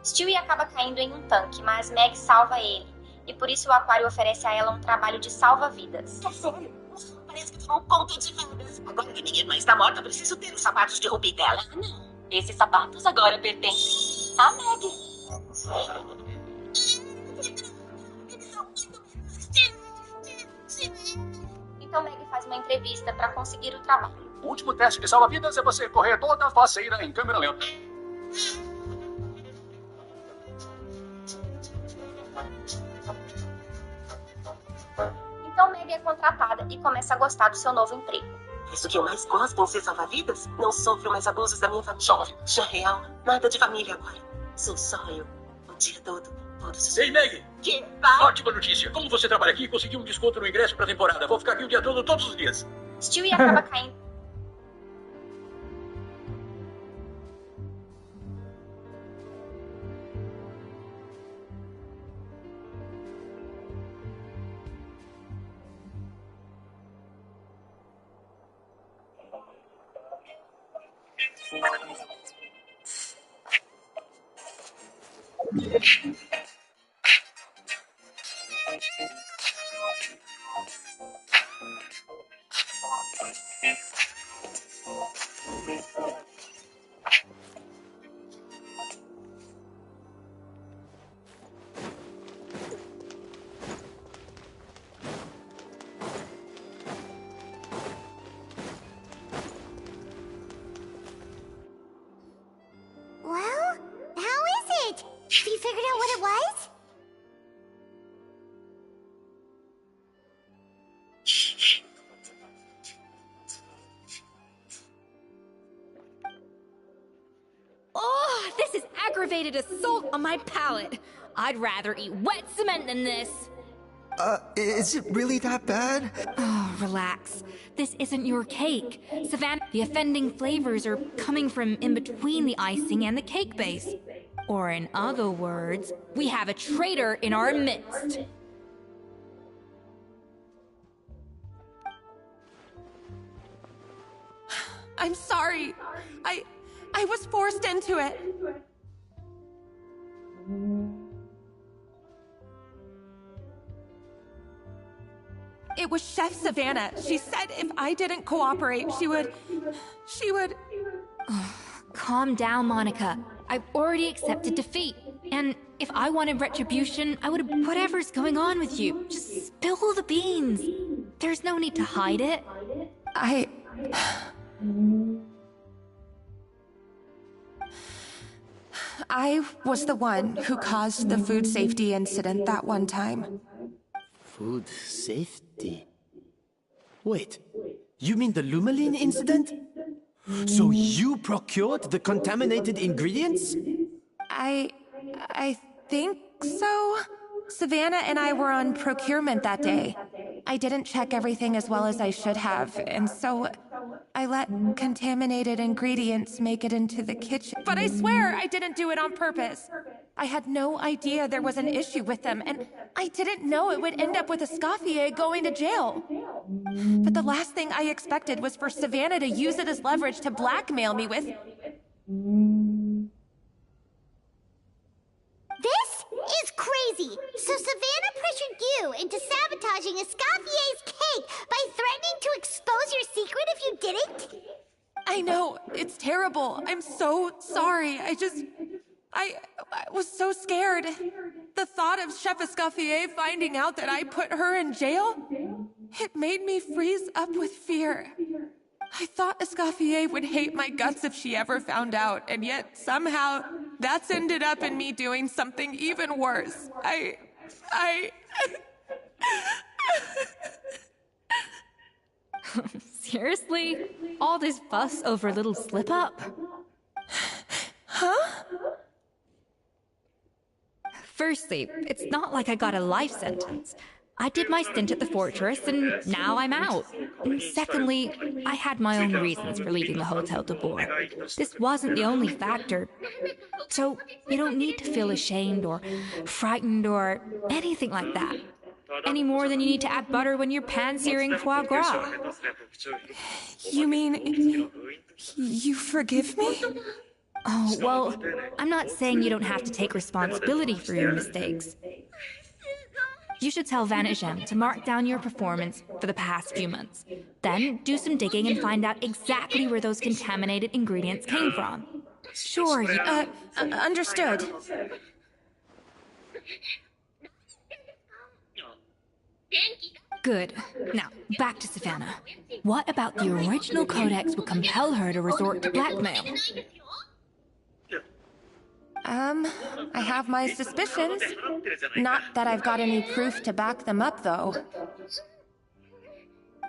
Stewie acaba caindo em um tanque, mas Meg salva ele. E por isso o aquário oferece a ela um trabalho de salva-vidas. É sério? Parece que tomou conta de vidas. Agora que minha irmã está morta, preciso ter os sapatos de Ruby dela. Ah, não. Esses sapatos agora pertencem a Meg. Então Meg faz uma entrevista para conseguir o trabalho. O último teste de salva-vidas é você correr toda a faceira em câmera lenta. Então Meg é contratada e começa a gostar do seu novo emprego. Isso que eu mais gosto em ser salva-vidas. Não sofro mais abusos da minha família. Salva-vidas. Na real, nada de família agora. Sou só eu. O dia todo. Todos os Ei, Meg! Que pai? Ótima notícia. Como você trabalha aqui, consegui um desconto no ingresso para a temporada. Vou ficar aqui o dia todo, todos os dias. Stewie acaba caindo. Well, how is it? Have you figured out what it was? Oh, this is aggravated assault on my palate. I'd rather eat wet cement than this. Is it really that bad? Oh, relax. This isn't your cake. Savannah, the offending flavors are coming from in between the icing and the cake base. Or in other words, we have a traitor in our midst. I'm sorry. I was forced into it. It was Chef Savannah. She said if I didn't cooperate, she would... Calm down, Monica. I've already accepted defeat. And if I wanted retribution, I would have... Whatever's going on with you, just spill the beans. There's no need to hide it. I was the one who caused the food safety incident that one time. Food safety? Wait, you mean the Lumaline incident? So you procured the contaminated ingredients? I think so. Savannah and I were on procurement that day. I didn't check everything as well as I should have, and so I let contaminated ingredients make it into the kitchen. But I swear I didn't do it on purpose. I had no idea there was an issue with them, and I didn't know it would end up with Escoffier going to jail. But the last thing I expected was for Savannah to use it as leverage to blackmail me with... This is crazy! So Savannah pressured you into sabotaging Escoffier's cake by threatening to expose your secret if you didn't? I know, it's terrible. I'm so sorry. I was so scared. The thought of Chef Escoffier finding out that I put her in jail, it made me freeze up with fear. I thought Escoffier would hate my guts if she ever found out, and yet somehow that's ended up in me doing something even worse. Seriously? All this fuss over a little slip-up? Huh? Firstly, it's not like I got a life sentence. I did my stint at the fortress, and now I'm out. And secondly, I had my own reasons for leaving the Hotel de Boer. This wasn't the only factor. So, you don't need to feel ashamed or frightened or anything like that. Any more than you need to add butter when you're pan-searing foie gras. You mean you forgive me? Oh, well, I'm not saying you don't have to take responsibility for your mistakes. You should tell Vanagem to mark down your performance for the past few months. Then do some digging and find out exactly where those contaminated ingredients came from. Sure, Understood. Good. Now, back to Savannah. What about the original codex would compel her to resort to blackmail? I have my suspicions. Not that I've got any proof to back them up, though.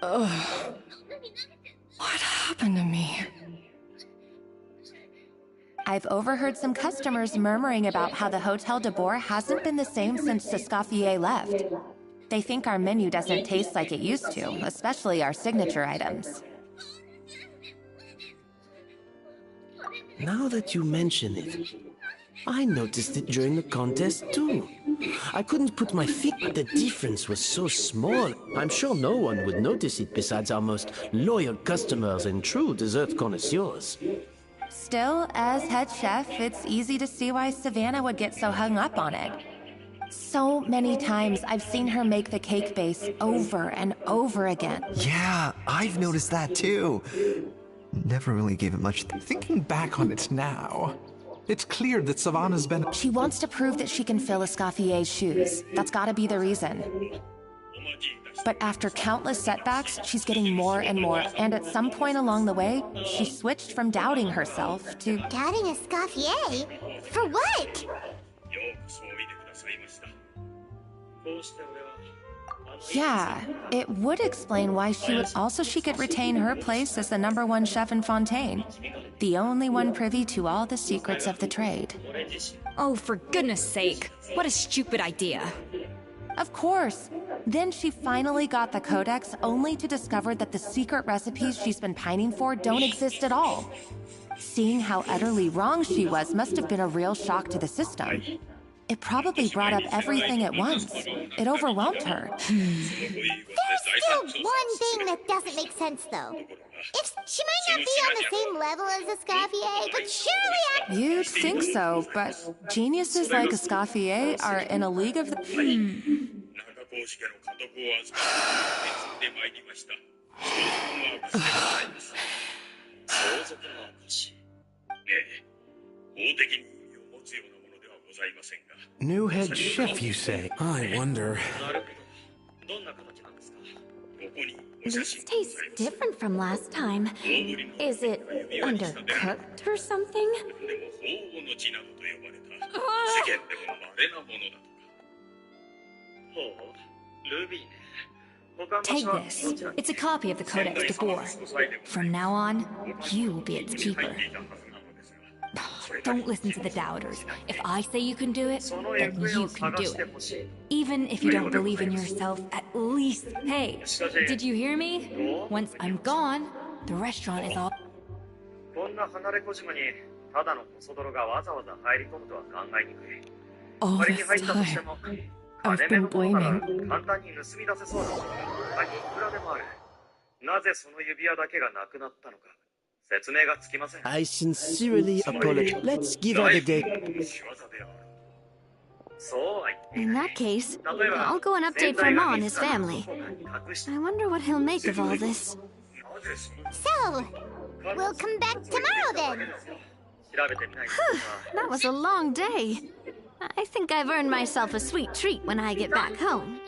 Ugh. What happened to me? I've overheard some customers murmuring about how the Hotel de Boer hasn't been the same since Escoffier left. They think our menu doesn't taste like it used to, especially our signature items. Now that you mention it, I noticed it during the contest too. I couldn't put my feet, but the difference was so small. I'm sure no one would notice it besides our most loyal customers and true dessert connoisseurs. Still, as head chef, it's easy to see why Savannah would get so hung up on it. So many times I've seen her make the cake base over and over again. Yeah, I've noticed that too. Never really gave it much. Thinking back on it now, it's clear that Savannah's been... She wants to prove that she can fill Escoffier's shoes. That's gotta be the reason. But after countless setbacks, she's getting more and more, and at some point along the way, she switched from doubting herself to... Doubting Escoffier? For what? Yeah, it would explain why she could retain her place as the #1 chef in Fontaine. The only one privy to all the secrets of the trade. Oh, for goodness sake. What a stupid idea. Of course. Then she finally got the codex, only to discover that the secret recipes she's been pining for don't exist at all. Seeing how utterly wrong she was must have been a real shock to the system. It probably brought up everything at once. It overwhelmed her. There's still one thing that doesn't make sense, though. If she might not be on the same level as Escoffier, but surely You'd think so, but geniuses like Escoffier are in a league of... New head chef, you say? I wonder. This tastes different from last time. Is it undercooked or something? Take this. It's a copy of the Codex de Boer. From now on, you will be its keeper. Don't listen to the doubters. If I say you can do it, then you can do it. Even if you don't believe in yourself, at least, hey, did you hear me? Once I'm gone, the restaurant is all... All this time, I've been blaming. I sincerely apologize. Let's give her the day. In that case, I'll go and update Vermont and his family. I wonder what he'll make of all this. So, we'll come back tomorrow then. Whew, that was a long day. I think I've earned myself a sweet treat when I get back home.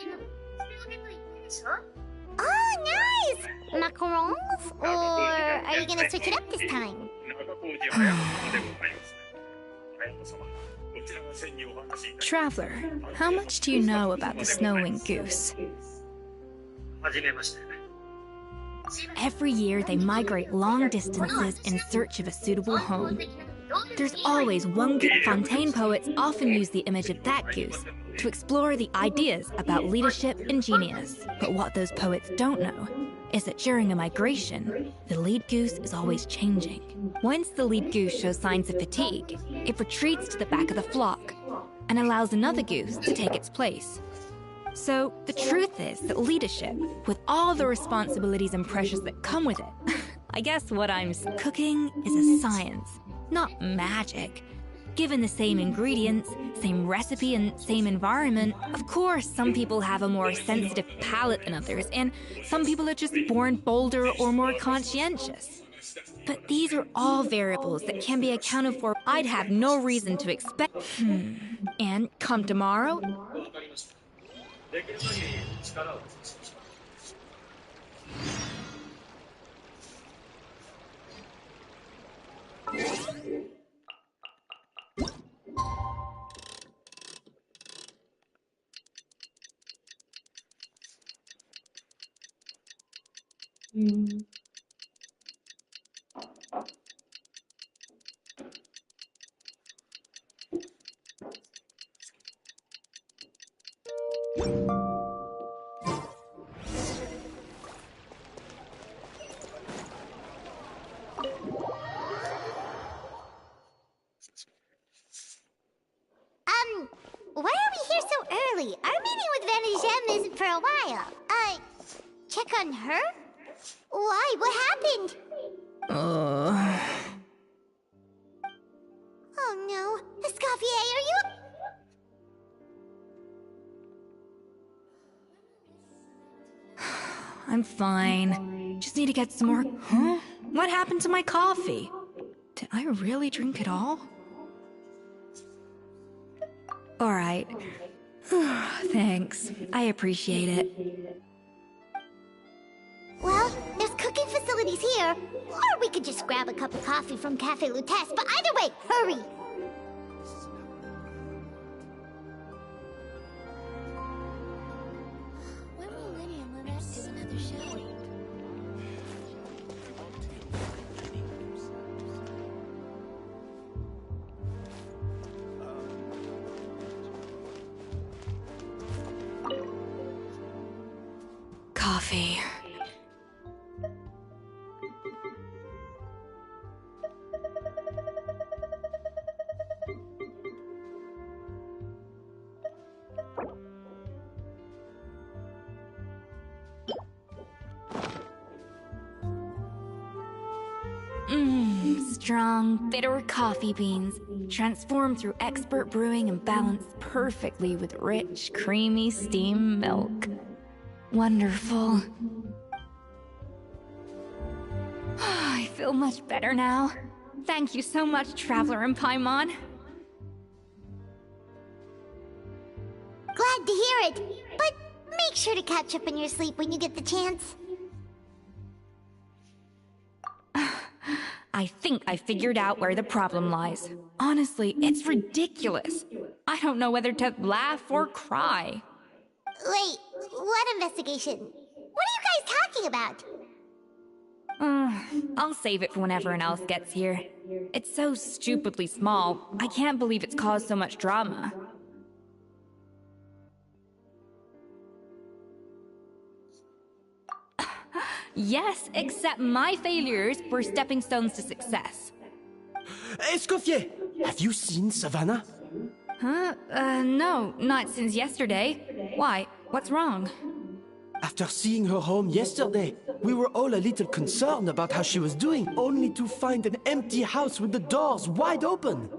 Oh, nice! Macarons? Or are you gonna switch it up this time? Traveler, how much do you know about the snow-winged goose? Every year, they migrate long distances in search of a suitable home. There's always one group. Fontaine poets often use the image of that goose to explore the ideas about leadership and genius. But what those poets don't know is that during a migration, the lead goose is always changing. Once the lead goose shows signs of fatigue, it retreats to the back of the flock and allows another goose to take its place. So, the truth is that leadership, with all the responsibilities and pressures that come with it, I guess what I'm cooking is a science, not magic. Given the same ingredients, same recipe, and same environment, of course, some people have a more sensitive palate than others, and some people are just born bolder or more conscientious. But these are all variables that can be accounted for. I'd have no reason to expect. And come tomorrow? Why are we here so early? Our meeting with Vanna isn't for a while. Check on her? Why? What happened? Oh no. Escoffier, are you... I'm fine. Just need to get some more... Huh? What happened to my coffee? Did I really drink it all? Alright. Thanks. I appreciate it. Well, there's cooking facilities here. Or we could just grab a cup of coffee from Cafe Lutece, but either way, hurry! When will Lydia and Lynette do another show? Coffee. Strong, bitter coffee beans, transformed through expert brewing and balanced perfectly with rich, creamy steam milk. Wonderful. I feel much better now. Thank you so much, Traveler and Paimon. Glad to hear it, but make sure to catch up on your sleep when you get the chance. I think I figured out where the problem lies. Honestly, it's ridiculous. I don't know whether to laugh or cry. Wait, what investigation? What are you guys talking about? I'll save it for when everyone else gets here. It's so stupidly small. I can't believe it's caused so much drama. Yes, except my failures were stepping stones to success. Escoffier! Have you seen Savannah? Huh? No, not since yesterday. Why? What's wrong? After seeing her home yesterday, we were all a little concerned about how she was doing, only to find an empty house with the doors wide open.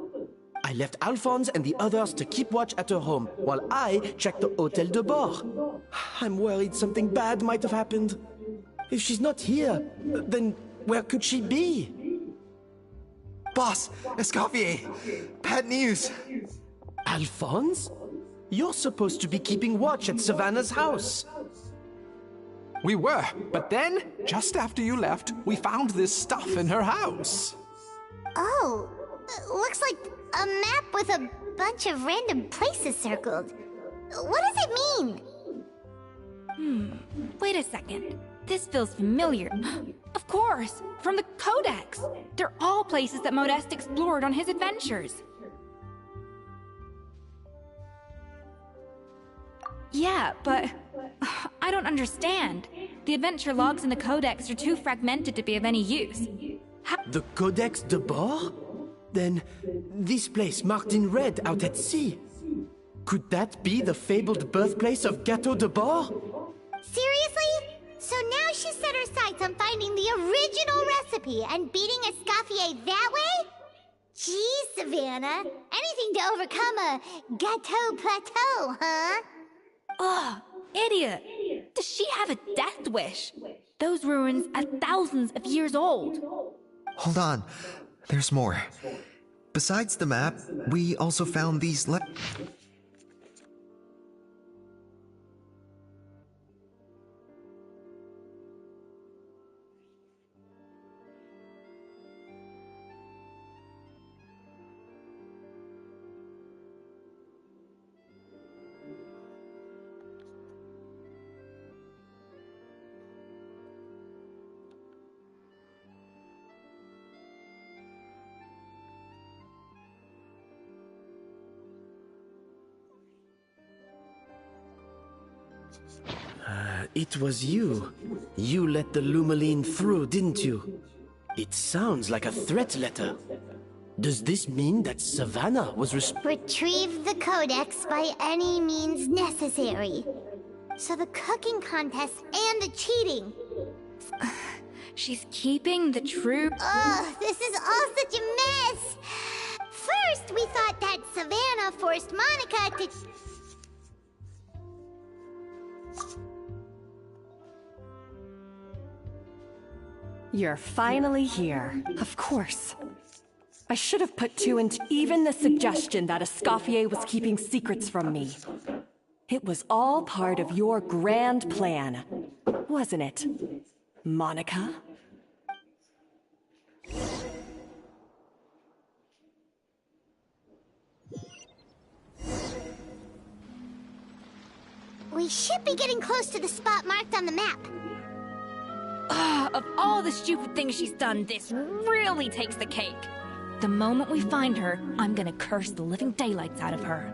I left Alphonse and the others to keep watch at her home, while I checked the Hotel de Bord. I'm worried something bad might have happened. If she's not here, then where could she be? Boss, Escoffier, bad news. Alphonse? You're supposed to be keeping watch at Savannah's house. We were, but then, just after you left, we found this stuff in her house. Oh, looks like a map with a bunch of random places circled. What does it mean? Wait a second. This feels familiar. Of course, from the Codex. They're all places that Modeste explored on his adventures. Yeah, but I don't understand. The adventure logs in the Codex are too fragmented to be of any use. The Codex de Bord? Then this place marked in red out at sea. Could that be the fabled birthplace of Gâteau de Bord? Seriously? So now she's set her sights on finding the original recipe and beating Escoffier that way? Geez, Savannah. Anything to overcome a gâteau plateau, huh? Ugh, idiot! Does she have a death wish? Those ruins are thousands of years old. Hold on. There's more. Besides the map, we also found these It was you. You let the Lumaline through, didn't you? It sounds like a threat letter. Does this mean that Savannah was Retrieve the codex by any means necessary. So the cooking contest and the cheating. She's keeping the truth. Ugh, this is all such a mess. First, we thought that Savannah forced Monica to... You're finally here. Of course. I should have put two and even the suggestion that Escoffier was keeping secrets from me. It was all part of your grand plan, wasn't it, Monica? We should be getting close to the spot marked on the map. Of all the stupid things she's done, this really takes the cake. The moment we find her, I'm gonna curse the living daylights out of her.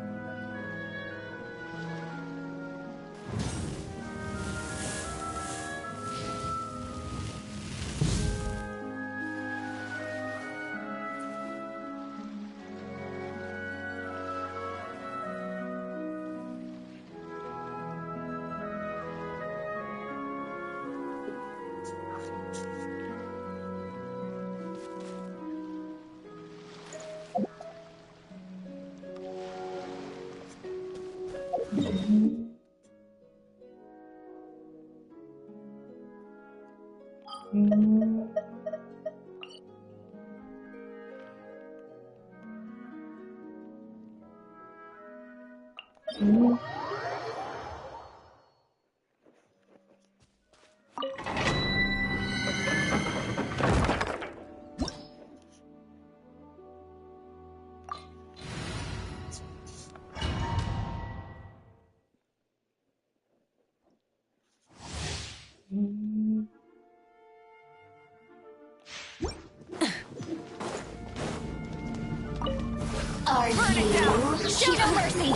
Are you? Show no mercy!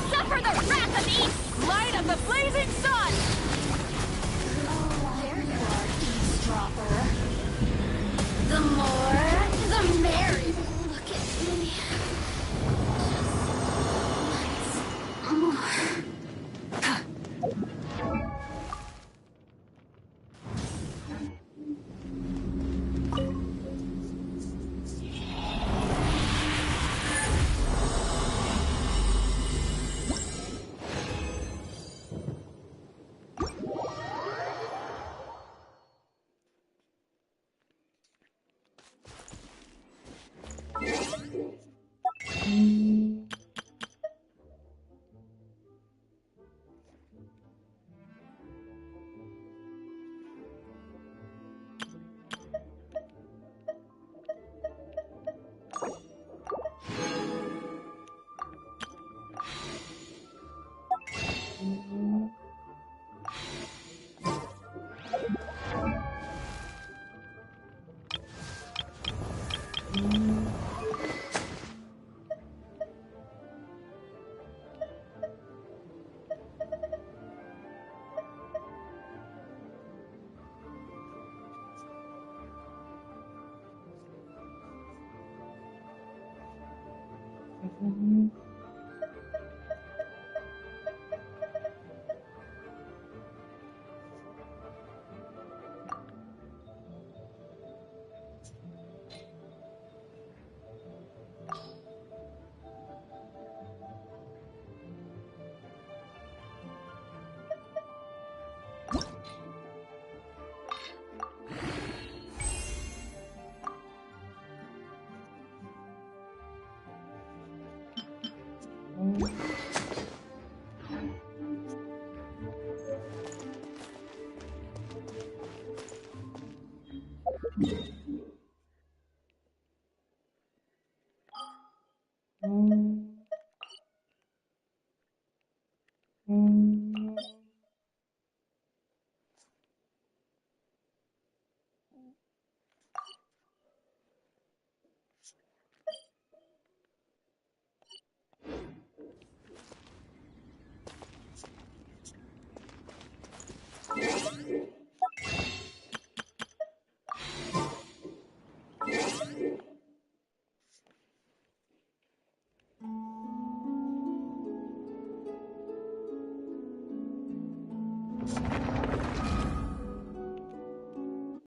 Suffer the wrath of the light of the blazing sun! Oh, there you are, eavesdropper. The more, the merrier. Look at me. Just more.